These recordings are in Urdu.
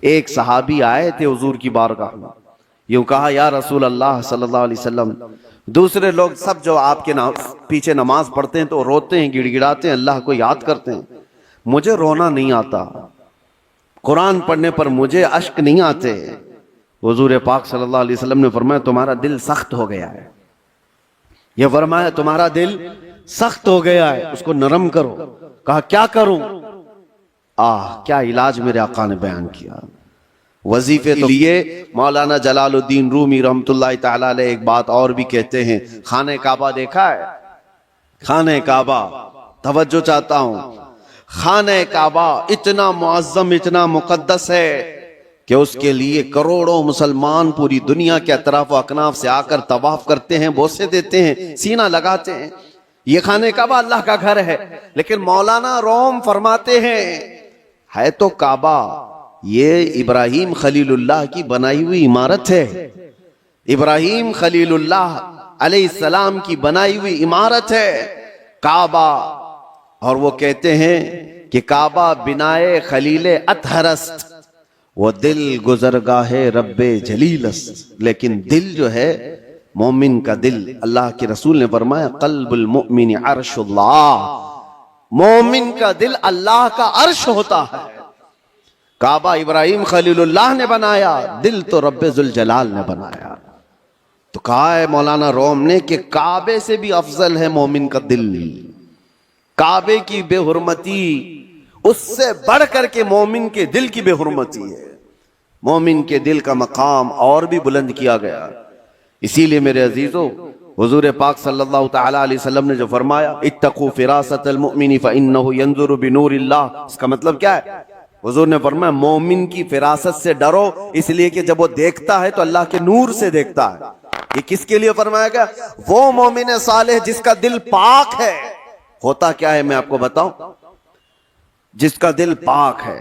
ایک صحابی آئے تھے حضور کی بارگاہ میں، یوں کہا یا رسول اللہ صلی اللہ علیہ وسلم، دوسرے لوگ سب جو آپ کے پیچھے نماز پڑھتے ہیں تو روتے ہیں، گڑ گڑاتے ہیں، اللہ کو یاد کرتے ہیں، مجھے رونا نہیں آتا، قرآن پڑھنے پر مجھے اشک نہیں آتے۔ حضور پاک صلی اللہ علیہ وسلم نے فرمایا تمہارا دل سخت ہو گیا ہے، یہ فرمایا تمہارا دل سخت ہو گیا ہے، اس کو نرم کرو۔ کہا کیا کروں؟ کیا علاج میرے آقا نے بیان کیا۔ وظیفے کے لیے مولانا جلال الدین رومی رحمت اللہ تعالی علیہ ایک بات اور بھی کہتے ہیں، خانہ کعبہ دیکھا ہے؟ خانہ کعبہ، توجہ چاہتا ہوں، خانہ کعبہ اتنا معظم، اتنا مقدس ہے کہ اس کے لیے کروڑوں مسلمان پوری دنیا کے اطراف و اکناف سے آ کر طواف کرتے ہیں، بوسے دیتے ہیں، سینہ لگاتے ہیں۔ یہ خانہ کعبہ اللہ کا گھر ہے، لیکن مولانا روم فرماتے ہیں ہے تو کعبہ، یہ ابراہیم خلیل اللہ کی بنائی ہوئی عمارت ہے، ابراہیم خلیل اللہ علیہ السلام کی بنائی ہوئی عمارت ہے کعبہ۔ اور وہ کہتے ہیں کہ کعبہ بنائے خلیل اطہر است، وہ دل گزرگاہ رب جلیل است، لیکن دل جو ہے مومن کا دل، اللہ کے رسول نے فرمایا قلب المؤمن عرش اللہ، مومن کا دل اللہ کا عرش ہوتا ہے۔ کعبہ ابراہیم خلیل اللہ نے بنایا، دل تو رب ذوالجلال نے بنایا۔ تو کہا ہے مولانا روم نے کہ کعبے سے بھی افضل ہے مومن کا دل، کعبے کی بے حرمتی اس سے بڑھ کر کے مومن کے دل کی بے حرمتی ہے، مومن کے دل کا مقام اور بھی بلند کیا گیا۔ اسی لیے میرے عزیزو، حضور پاک صلی اللہ تعالی علیہ وسلم نے جو فرمایا اتقوا فراست المؤمن فإنه ينظر بنور اللہ، اس کا مطلب کیا ہے؟ حضور نے فرمایا مومن کی فراست سے ڈرو، اس لیے کہ جب وہ دیکھتا ہے تو اللہ کے نور سے دیکھتا ہے۔ یہ کس کے لیے فرمایا گیا؟ وہ مومن صالح جس کا دل پاک ہے۔ ہوتا کیا ہے میں آپ کو بتاؤں، جس کا دل پاک ہے،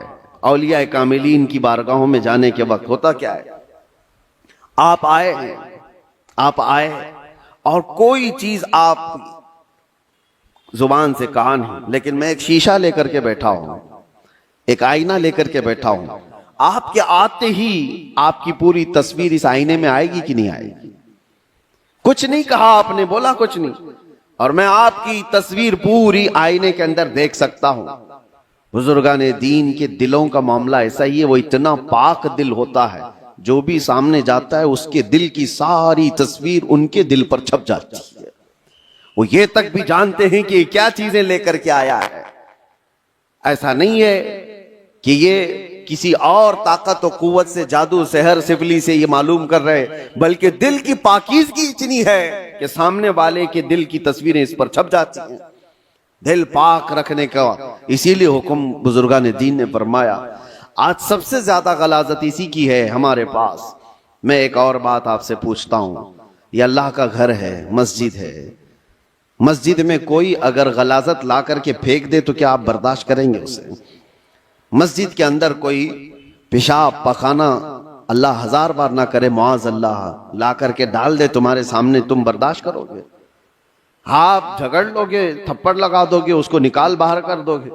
اولیاء کاملین کی بارگاہوں میں جانے کے وقت ہوتا کیا ہے، آپ آئے ہیں، آپ آئے اور کوئی چیز آپ زبان سے کہا نہیں، لیکن میں ایک شیشہ لے کر کے بیٹھا ہوں، ایک آئینہ لے کر کے بیٹھا ہوں، آپ کے آتے ہی آپ کی پوری تصویر اس آئینے میں آئے گی کہ نہیں آئے گی؟ کچھ نہیں کہا آپ نے، بولا کچھ نہیں، اور میں آپ کی تصویر پوری آئینے کے اندر دیکھ سکتا ہوں۔ بزرگان دین کے دلوں کا معاملہ ایسا ہی ہے، وہ اتنا پاک دل ہوتا ہے، جو بھی سامنے جاتا ہے اس کے دل کی ساری تصویر ان کے دل پر چھپ جاتی ہے، وہ یہ تک بھی جانتے ہیں کہ کیا چیزیں لے کر کے آیا ہے۔ ایسا نہیں ہے کہ یہ کسی اور طاقت و قوت سے، جادو سحر سفلی سے یہ معلوم کر رہے، بلکہ دل کی پاکیزگی اتنی ہے کہ سامنے والے کے دل کی تصویریں اس پر چھپ جاتی ہیں، دل پاک رکھنے کا اسی لیے حکم بزرگان دین نے فرمایا۔ آج سب سے زیادہ غلاظت اسی کی ہے ہمارے پاس۔ میں ایک اور بات آپ سے پوچھتا ہوں، یہ اللہ کا گھر ہے، مسجد ہے، مسجد میں کوئی اگر غلاظت لا کر کے پھینک دے تو کیا آپ برداشت کریں گے اسے؟ مسجد کے اندر کوئی پیشاب پخانہ اللہ ہزار بار نہ کرے معاذ اللہ لا کر کے ڈال دے تمہارے سامنے، تم برداشت کرو گے؟ آپ جھگڑ لو گے، تھپڑ لگا دو گے، اس کو نکال باہر کر دو گے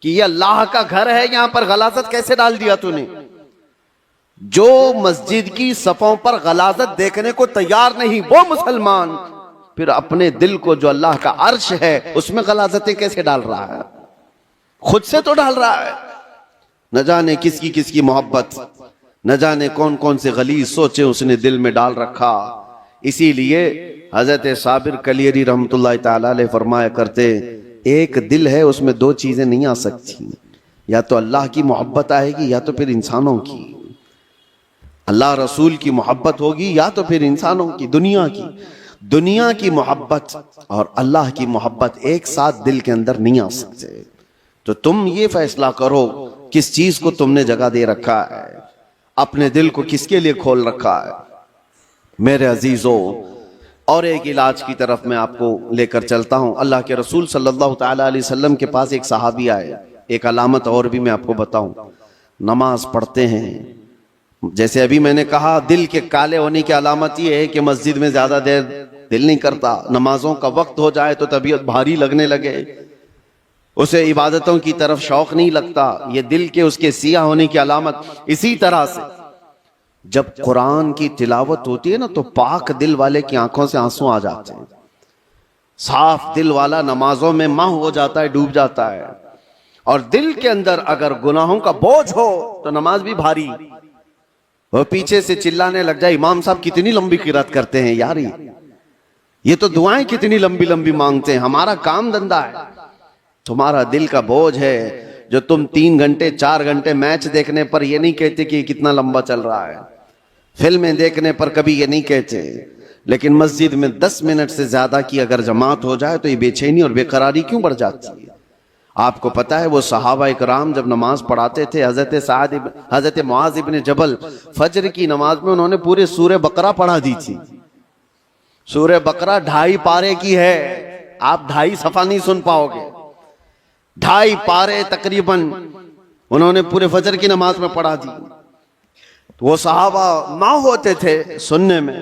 کہ یہ اللہ کا گھر ہے، یہاں پر غلاظت کیسے ڈال دیا تو نے؟ جو مسجد کی صفوں پر غلاظت دیکھنے کو تیار نہیں وہ مسلمان پھر اپنے دل کو جو اللہ کا عرش ہے اس میں غلاظتیں کیسے ڈال رہا ہے؟ خود سے تو ڈال رہا ہے۔ نہ جانے کس کی محبت، نہ جانے کون کون سے غلیظ سوچے اس نے دل میں ڈال رکھا۔ اسی لیے حضرت صابر کلیری رحمت اللہ تعالی علیہ فرمایا کرتے، ایک دل ہے اس میں دو چیزیں نہیں آ سکتی، یا تو اللہ کی محبت آئے گی یا تو پھر انسانوں کی، اللہ رسول کی محبت ہوگی یا تو پھر انسانوں کی، دنیا کی محبت اور اللہ کی محبت ایک ساتھ دل کے اندر نہیں آ سکتے۔ تو تم یہ فیصلہ کرو کس چیز کو تم نے جگہ دے رکھا ہے، اپنے دل کو کس کے لیے کھول رکھا ہے میرے عزیزو۔ اور ایک علاج کی طرف میں آپ کو لے کر چلتا ہوں۔ اللہ کے رسول صلی اللہ تعالی علیہ وسلم کے پاس ایک صحابی آئے، ایک علامت اور بھی میں آپ کو بتاؤں، نماز پڑھتے ہیں، جیسے ابھی میں نے کہا دل کے کالے ہونے کی علامت یہ ہے کہ مسجد میں زیادہ دیر دل نہیں کرتا، نمازوں کا وقت ہو جائے تو طبیعت بھاری لگنے لگے، اسے عبادتوں کی طرف شوق نہیں لگتا، یہ دل کے اس کے سیاہ ہونے کی علامت۔ اسی طرح سے جب قرآن کی تلاوت ہوتی ہے نا تو پاک دل والے کی آنکھوں سے آنسو آ جاتے ہیں، صاف دل والا نمازوں میں ماہ ہو جاتا ہے، ڈوب جاتا ہے۔ اور دل کے اندر اگر گناہوں کا بوجھ ہو تو نماز بھی بھاری، وہ پیچھے سے چلانے لگ جائے امام صاحب کتنی لمبی قرات کرتے ہیں یار، یہ تو دعائیں کتنی لمبی لمبی مانگتے ہیں، ہمارا کام دھندا ہے۔ تمہارا دل کا بوجھ ہے جو تم 3 گھنٹے 4 گھنٹے میچ دیکھنے پر یہ نہیں کہتے کہ کتنا لمبا چل رہا ہے، فلمیں دیکھنے پر کبھی یہ نہیں کہتے، لیکن مسجد میں 10 منٹ سے زیادہ کی اگر جماعت ہو جائے تو یہ بے چینی اور بے قراری کیوں بڑھ جاتی ہے؟ آپ کو پتا ہے وہ صحابہ اکرام جب نماز پڑھاتے تھے، حضرت معاذ ابن جبل فجر کی نماز میں انہوں نے پورے سورہ بقرہ پڑھا دی تھی۔ سورہ بقرہ 2.5 پارے کی ہے، آپ 2.5 صفحہ نہیں سن پاؤ گے، 2.5 پارے تقریباً انہوں نے پورے فجر کی نماز میں پڑھا دی۔ وہ صحابہ ماں ہوتے تھے سننے میں۔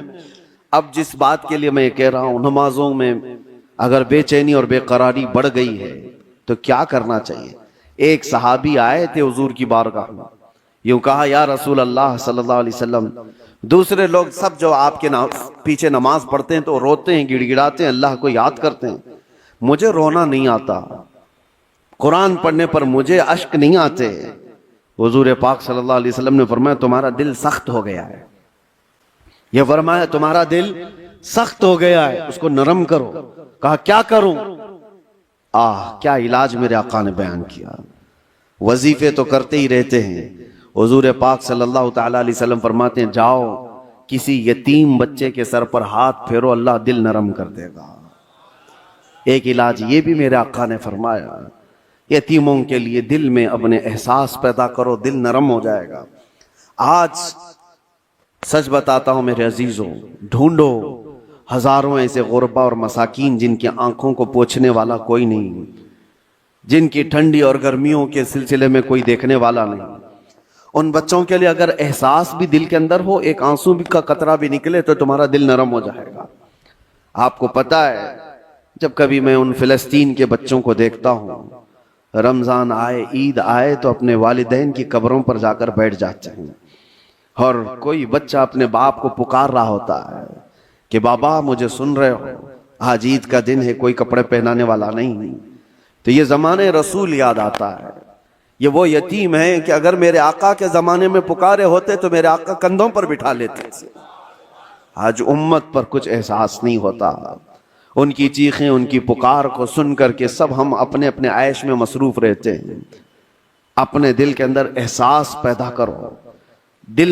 اب جس بات کے لیے میں یہ کہہ رہا ہوں، نمازوں میں اگر بے چینی اور بے قراری بڑھ گئی ہے تو کیا کرنا چاہیے؟ ایک صحابی آئے تھے حضور کی بارگاہ میں، یوں کہا یا رسول اللہ صلی اللہ علیہ وسلم، دوسرے لوگ سب جو آپ کے پیچھے نماز پڑھتے ہیں تو روتے ہیں، گڑ گڑاتے ہیں، اللہ کو یاد کرتے ہیں، مجھے رونا نہیں آتا، قرآن پڑھنے پر مجھے اشک نہیں آتے۔ حضور پاک صلی اللہ علیہ وسلم نے فرمایا تمہارا دل سخت ہو گیا ہے، یہ فرمایا تمہارا دل سخت ہو گیا ہے، اس کو نرم کرو۔ کہا کیا کروں؟ کیا علاج میرے آقا نے بیان کیا، وظیفے تو کرتے ہی رہتے ہیں۔ حضور پاک صلی اللہ تعالی علیہ وسلم فرماتے ہیں جاؤ کسی یتیم بچے کے سر پر ہاتھ پھیرو، اللہ دل نرم کر دے گا۔ ایک علاج یہ بھی میرے آقا نے فرمایا، یتیموں کے لیے دل میں اپنے احساس پیدا کرو، دل نرم ہو جائے گا۔ آج سچ بتاتا ہوں میرے عزیزوں، ڈھونڈو ہزاروں ایسے غربا اور مساکین جن کی آنکھوں کو پوچھنے والا کوئی نہیں، جن کی ٹھنڈی اور گرمیوں کے سلسلے میں کوئی دیکھنے والا نہیں۔ ان بچوں کے لیے اگر احساس بھی دل کے اندر ہو، ایک آنسو کا قطرہ بھی نکلے تو تمہارا دل نرم ہو جائے گا۔ آپ کو پتا ہے جب کبھی میں ان فلسطین کے بچوں کو دیکھتا ہوں، رمضان آئے عید آئے تو اپنے والدین کی قبروں پر جا کر بیٹھ جاتے ہیں، اور کوئی بچہ اپنے باپ کو پکار رہا ہوتا ہے کہ بابا مجھے سن رہے ہو، آج عید کا دن ہے، کوئی کپڑے پہنانے والا نہیں۔ تو یہ زمانے رسول یاد آتا ہے، یہ وہ یتیم ہیں کہ اگر میرے آقا کے زمانے میں پکارے ہوتے تو میرے آقا کندھوں پر بٹھا لیتے تھے۔ آج امت پر کچھ احساس نہیں ہوتا، ان کی چیخیں ان کی پکار کو سن کر کے سب ہم اپنے اپنے عیش میں مصروف رہتے ہیں۔ اپنے دل کے اندر احساس پیدا کرو، دل